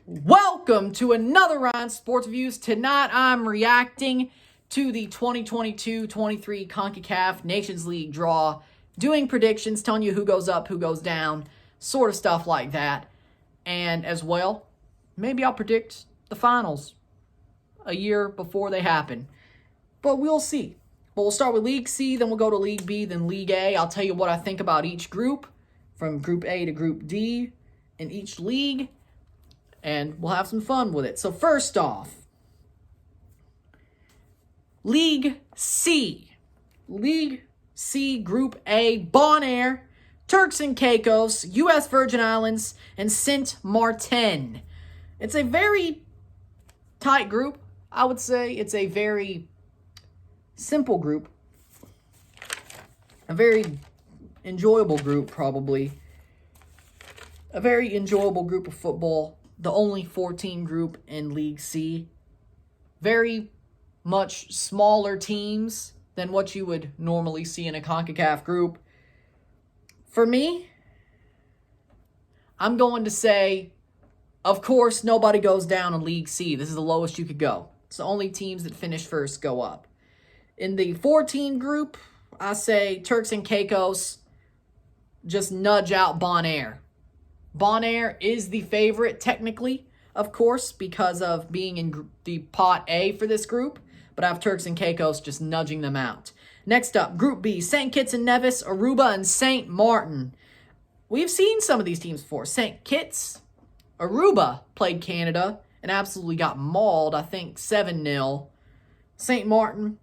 Welcome to another round of Sports Views. Tonight I'm reacting to the 2022-23 CONCACAF Nations League draw, doing predictions, telling you who goes up, who goes down, sort of stuff like that. And as well, maybe I'll predict the finals a year before they happen. But we'll see. But we'll start with League C, then we'll go to League B, then League A. I'll tell you what I think about each group, from Group A to Group D in each league. And we'll have some fun with it. So first off, League C. League C, Group A, Bonaire, Turks and Caicos, U.S. Virgin Islands, and Saint Martin. It's a very tight group. I would say it's a very simple group. A very enjoyable group, probably. A very enjoyable group of football. The only 14 group in League C. Very much smaller teams than what you would normally see in a CONCACAF group. For me, I'm going to say, of course, nobody goes down in League C. This is the lowest you could go. It's the only teams that finish first go up. In the 14 group, I say Turks and Caicos just nudge out Bonaire. Bonaire is the favorite, technically, of course, because of being in the Pot A for this group. But I have Turks and Caicos just nudging them out. Next up, Group B, St. Kitts and Nevis, Aruba, and St. Martin. We've seen some of these teams before. St. Kitts, Aruba played Canada and absolutely got mauled, I think 7-0. St. Martin,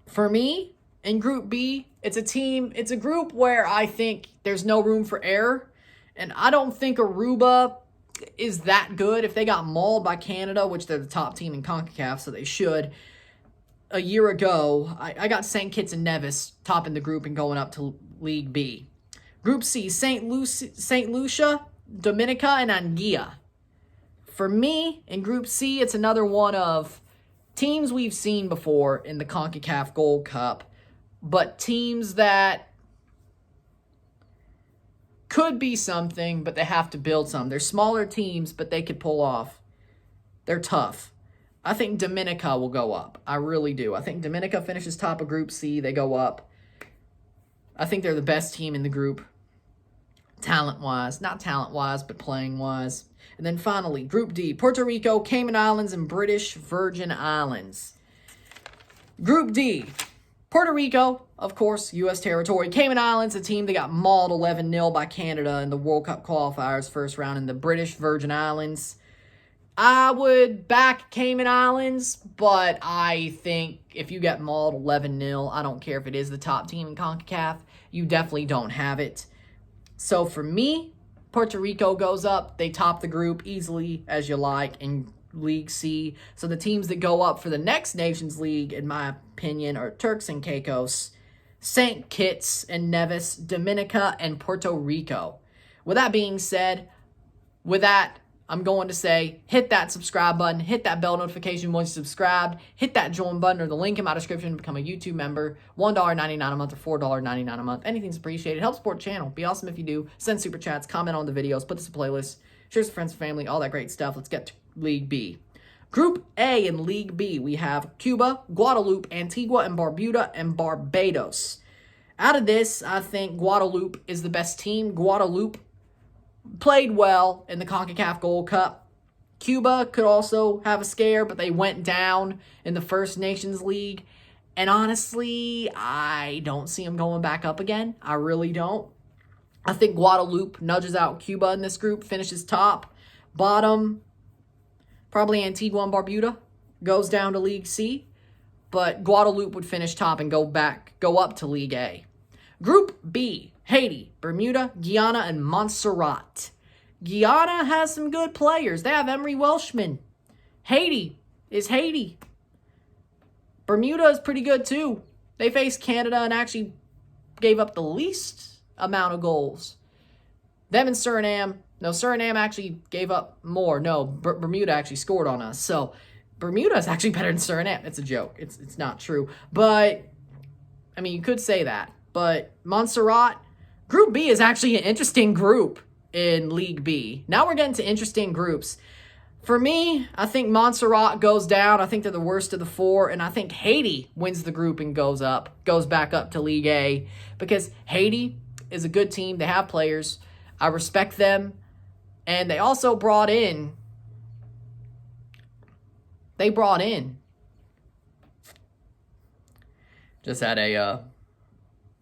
for me, in Group B, it's a group where I think there's no room for error. And I don't think Aruba is that good. If they got mauled by Canada, which they're the top team in CONCACAF, so they should, a year ago, I got St. Kitts and Nevis topping the group and going up to League B. Group C, St. Lucia, Dominica, and Anguilla. For me, in Group C, it's another one of teams we've seen before in the CONCACAF Gold Cup, but teams that could be something, but they have to build some. They're smaller teams, but they could pull off. They're tough. I think Dominica will go up. I really do. I think Dominica finishes top of Group C. They go up. I think they're the best team in the group, talent-wise. Not talent-wise, but playing-wise. And then finally, Group D, Puerto Rico, Cayman Islands, and British Virgin Islands. Group D, Puerto Rico, of course, U.S. territory. Cayman Islands, a team that got mauled 11-0 by Canada in the World Cup qualifiers first round. In the British Virgin Islands, I would back Cayman Islands, but I think if you get mauled 11-0, I don't care if it is the top team in CONCACAF, you definitely don't have it. So for me, Puerto Rico goes up. They top the group easily as you like in League C. So the teams that go up for the next Nations League, in my opinion, are Turks and Caicos, St. Kitts and Nevis, Dominica, and Puerto Rico. With that being said, I'm going to say, hit that subscribe button, hit that bell notification once you're subscribed, hit that join button or the link in my description to become a YouTube member. $1.99 a month or $4.99 a month. Anything's appreciated. Help support the channel. Be awesome if you do. Send super chats, comment on the videos, put this in a playlist, share with friends and family, all that great stuff. Let's get to League B. Group A in League B, we have Cuba, Guadeloupe, Antigua, and Barbuda, and Barbados. Out of this, I think Guadeloupe is the best team. Guadeloupe played well in the CONCACAF Gold Cup. Cuba could also have a scare, but they went down in the first Nations League. And honestly, I don't see them going back up again. I really don't. I think Guadeloupe nudges out Cuba in this group, finishes top. Bottom, probably Antigua and Barbuda, goes down to League C. But Guadeloupe would finish top and go up to League A. Group B, Haiti, Bermuda, Guyana, and Montserrat. Guyana has some good players. They have Emery Welshman. Haiti is Haiti. Bermuda is pretty good too. They faced Canada and actually gave up the least amount of goals. Them and Suriname. No, Suriname actually gave up more. No, Bermuda actually scored on us. So Bermuda is actually better than Suriname. It's a joke. It's not true. But, I mean, you could say that. But Montserrat, Group B is actually an interesting group in League B. Now we're getting to interesting groups. For me, I think Montserrat goes down. I think they're the worst of the four. And I think Haiti wins the group and goes back up to League A. Because Haiti is a good team. They have players. I respect them. And they also brought in. Just had a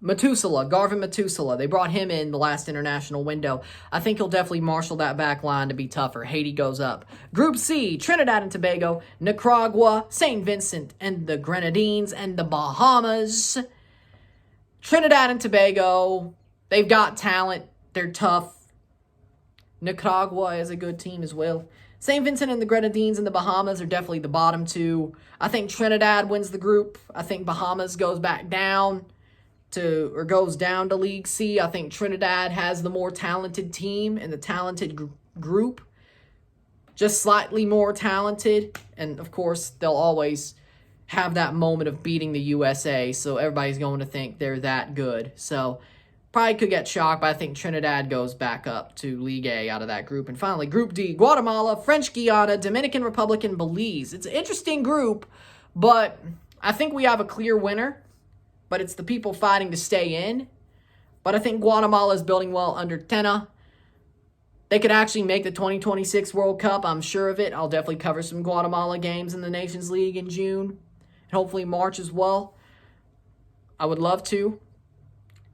Garvin Methuselah. They brought him in the last international window. I think he'll definitely marshal that back line to be tougher. Haiti goes up. Group C, Trinidad and Tobago, Nicaragua, St. Vincent and the Grenadines, and the Bahamas. Trinidad and Tobago, they've got talent. They're tough. Nicaragua is a good team as well. St. Vincent and the Grenadines and the Bahamas are definitely the bottom two. I think Trinidad wins the group. I think Bahamas goes down to League C. I think Trinidad has the more talented team and the talented group. Just slightly more talented. And, of course, they'll always have that moment of beating the USA. So everybody's going to think they're that good. So probably could get shocked, but I think Trinidad goes back up to League A out of that group. And finally, Group D, Guatemala, French Guiana, Dominican Republic, and Belize. It's an interesting group, but I think we have a clear winner. But it's the people fighting to stay in. But I think Guatemala is building well under Tena. They could actually make the 2026 World Cup. I'm sure of it. I'll definitely cover some Guatemala games in the Nations League in June. And hopefully March as well. I would love to.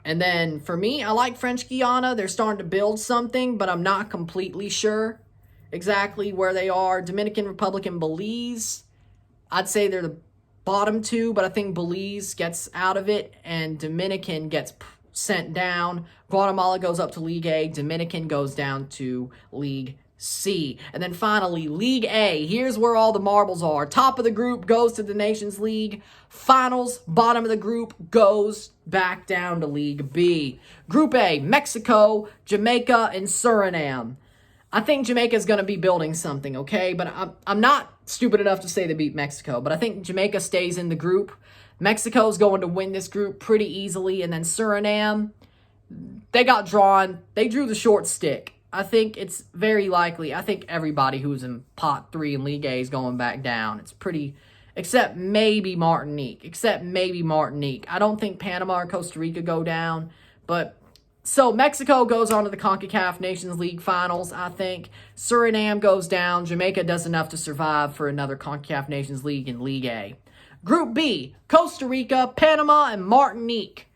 And then for me, I like French Guiana. They're starting to build something, but I'm not completely sure exactly where they are. Dominican Republic and Belize, I'd say they're the bottom two, but I think Belize gets out of it and Dominican gets sent down. Guatemala goes up to League A. Dominican goes down to League C. And then finally, League A. Here's where all the marbles are. Top of the group goes to the Nations League. Finals, bottom of the group goes back down to League B. Group A, Mexico, Jamaica, and Suriname. I think Jamaica's going to be building something, okay? But I'm not stupid enough to say they beat Mexico. But I think Jamaica stays in the group. Mexico's going to win this group pretty easily. And then Suriname, they got drawn. They drew the short stick. I think it's very likely. I think everybody who's in pot 3 in League A is going back down. It's pretty, except maybe Martinique. I don't think Panama or Costa Rica go down. But so Mexico goes on to the CONCACAF Nations League finals, I think. Suriname goes down. Jamaica does enough to survive for another CONCACAF Nations League in League A. Group B, Costa Rica, Panama, and Martinique.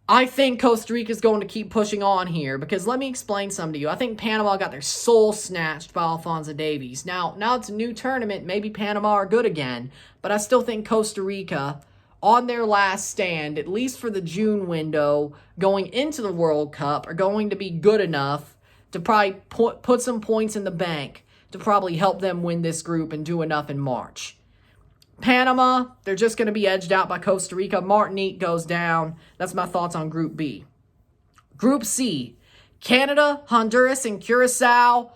I think Costa Rica is going to keep pushing on here because let me explain something to you. I think Panama got their soul snatched by Alphonso Davies. Now it's a new tournament. Maybe Panama are good again, but I still think Costa Rica, on their last stand, at least for the June window, going into the World Cup, are going to be good enough to probably put some points in the bank to probably help them win this group and do enough in March. Panama, they're just going to be edged out by Costa Rica. Martinique goes down. That's my thoughts on Group B. Group C, Canada, Honduras, and Curacao.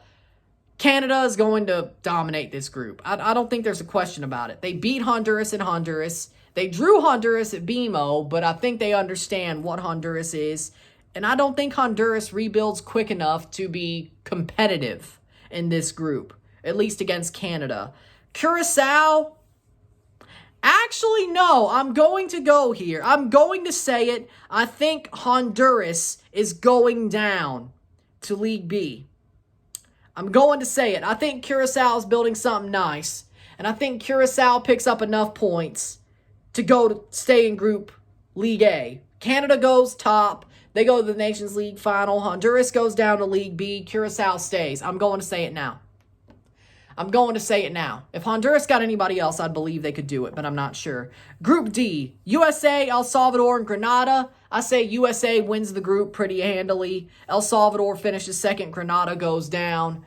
Canada is going to dominate this group. I don't think there's a question about it. They beat Honduras in Honduras. They drew Honduras at BMO, but I think they understand what Honduras is. And I don't think Honduras rebuilds quick enough to be competitive in this group, at least against Canada. Curacao, actually, no, I'm going to go here. I'm going to say it. I think Honduras is going down to League B. I'm going to say it. I think Curacao is building something nice. And I think Curacao picks up enough points to stay in Group League A. Canada goes top. They go to the Nations League final. Honduras goes down to League B. Curacao stays. I'm going to say it now. If Honduras got anybody else, I'd believe they could do it, but I'm not sure. Group D, USA, El Salvador, and Grenada. I say USA wins the group pretty handily. El Salvador finishes second. Grenada goes down.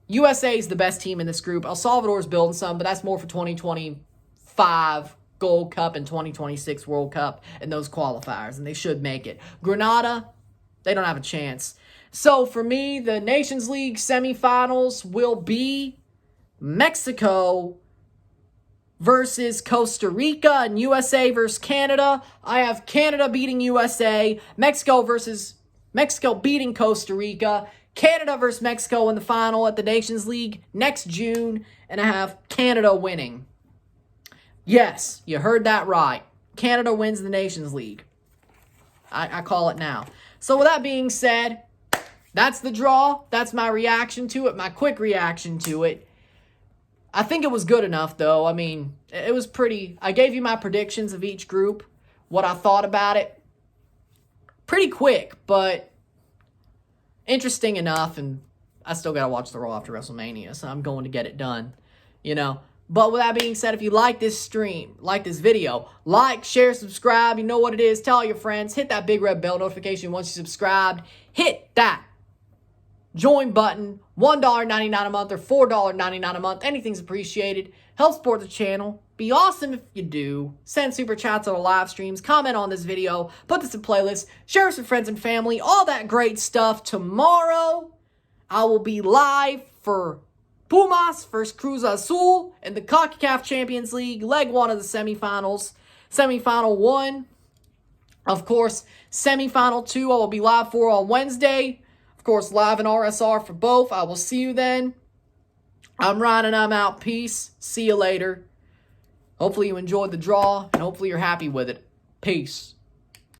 USA is the best team in this group. El Salvador's building some, but that's more for 2025 Gold Cup and 2026 World Cup and those qualifiers, and they should make it. Grenada, they don't have a chance. So for me, the Nations League semifinals will be Mexico versus Costa Rica and USA versus Canada. I have Canada beating USA, Mexico beating Costa Rica, Canada versus Mexico in the final at the Nations League next June, and I have Canada winning. Yes, you heard that right. Canada wins the Nations League. I call it now. So with that being said, that's the draw. That's my reaction to it, my quick reaction to it. I think it was good enough, though. I mean, it was pretty... I gave you my predictions of each group, what I thought about it. Pretty quick, but interesting enough, and I still got to watch the Raw after WrestleMania, so I'm going to get it done, you know. But with that being said, if you like this stream, like this video, like, share, subscribe, you know what it is, tell all your friends, hit that big red bell notification once you subscribed, hit that join button, $1.99 a month or $4.99 a month, anything's appreciated, help support the channel, be awesome if you do, send super chats on the live streams, comment on this video, put this in playlists, share with your friends and family, all that great stuff. Tomorrow, I will be live for Pumas versus Cruz Azul in the CONCACAF Champions League, leg 1 of the semifinals. Semifinal 1, of course, semifinal 2, I will be live for on Wednesday. Of course, live in RSR for both. I will see you then. I'm Ryan and I'm out. Peace. See you later. Hopefully you enjoyed the draw and hopefully you're happy with it. Peace.